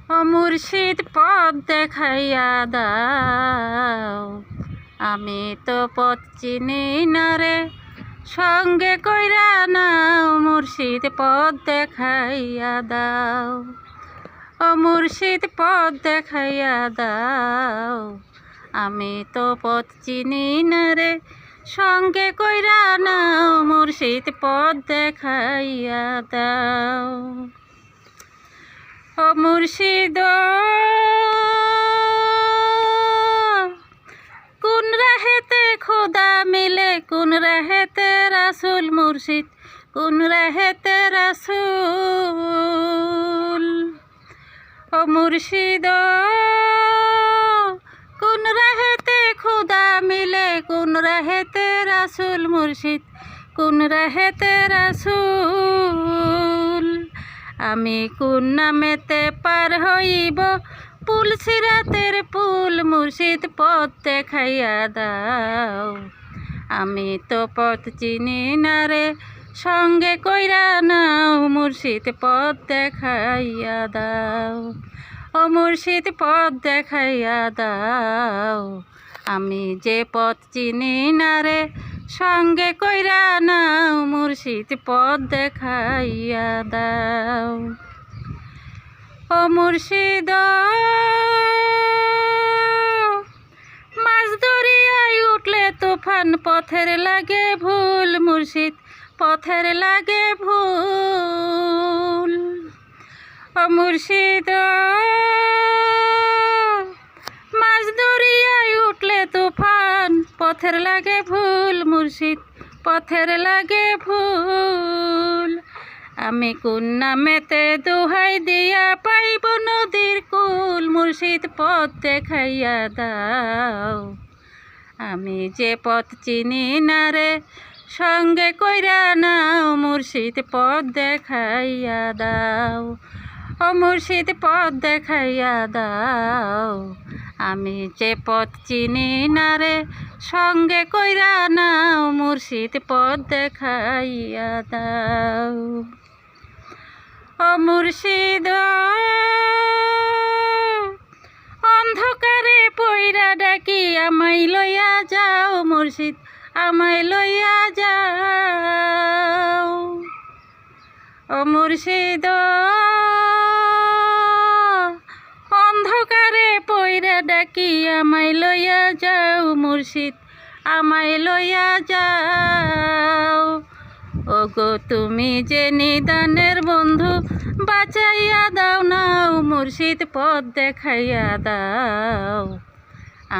ও মুর্শিদ পথ দেখাইয়া দাও, আমি তো পথ চিনি না রে, সঙ্গে কইরা নাও। মুর্শিদ পথ দেখাইয়া দাও, ও মুর্শিদ পথ দেখাইয়া দাও, আমি তো পথ চিনি না রে, সঙ্গে কইরা নাও। মুর্শিদ পথ দেখাইয়া দাও, ও মুর্শিদ কোন রাহেতে খোদা মিলে, কোন রাহেতে রাসূল। মুর্শিদ কোন রাহেতে রাসূল, ও মুর্শিদ কোন রাহেতে খোদা মিলে, কোন রাহেতে রাসূল। মুর্শিদ কোন রাহেতে রাসূল, আমি কোন নামেতে পার হইব পুল সিরাতের পুল। মুর্শিদ পথ দেখাইয়া দাও, আমি তো পথ চিনি না রে, সঙ্গে কইরা নাও। মুর্শিদ পথ দেখাইয়া দাও, ও মুর্শিদ পথ দেখাইয়া দাও, আমি যে পথ চিনি না রে, সঙ্গে কইরা নাও। মুর্শিদ পথ দেখাইয়া দাও, ও মুর্শিদ মাছ দরিয়ায় উঠলে তুফান, পথের লাগে ভুল। মুর্শিদ পথের লাগে ভুল, ও মুর্শিদ মাছ দরিয়ায় উঠলে তুফান, পথের লাগে ভুল। মুর্শিদ পথের লাগে ভুল, আমি কোন নামেতে দোহাই দিয়া পাইব নদীর কুল। মুর্শিদ পথ দেখাইয়া দাও, আমি যে পথ চিনি না রে, সঙ্গে কইরা নাও। মুর্শিদ পথ দেখাইয়া দাও, ও মুর্শিদ পথ দেখাইয়া দাও, আমি যে পথ চিনি না রে, সঙ্গে কইরা নাও। মুর্শিদ পথ দেখাইয়া দাও, ও মুর্শিদ অন্ধকারে পইরা ডাকি আমায় লইয়া যাও। মুর্শিদ আমায় লইয়া যাও, ও মুর্শিদ অন্ধকারে পইরা ডাকি আমায় লইয়া যাও। মুর্শিদ আমায় লইয়া যাও, ও গো তুমি যে নিদানের বন্ধু, বাঁচাইয়া দাও নাও। মুর্শিদ পথ দেখাইয়া দাও,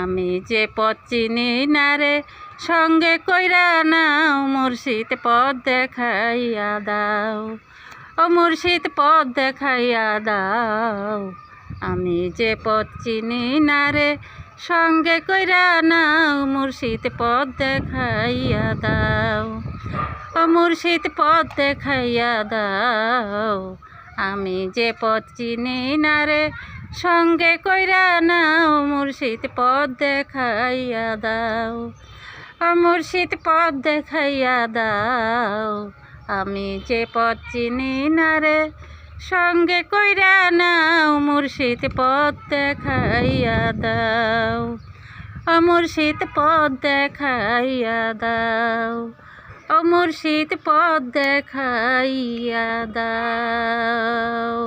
আমি যে পথ চিনি না রে, সঙ্গে কইরা নাও। মুর্শিদ পথ দেখাইয়া দাও, ও মুর্শিদ পথ দেখাইয়া দাও, আমি যে পথ চিনি না রে, সঙ্গে কইরা নাও। মুর্শিদ পথ দেখাইয়া দাও, ও মুর্শিদ পথ দেখাইয়া দাও, আমি যে পথ চিনি না রে, সঙ্গে কইরা নাও। মুর্শিদ পথ দেখাইয়া দাও, ও মুর্শিদ পথ দেখাইয়া দাও, আমি যে পথ চিনি না রে, সঙ্গে কইরা নাও। মুর্শিদ পথ দেখাইয়া দাও, ও মুর্শিদ পথ দেখাইয়া দাও, ও মুর্শিদ পথ দেখাইয়া দাও।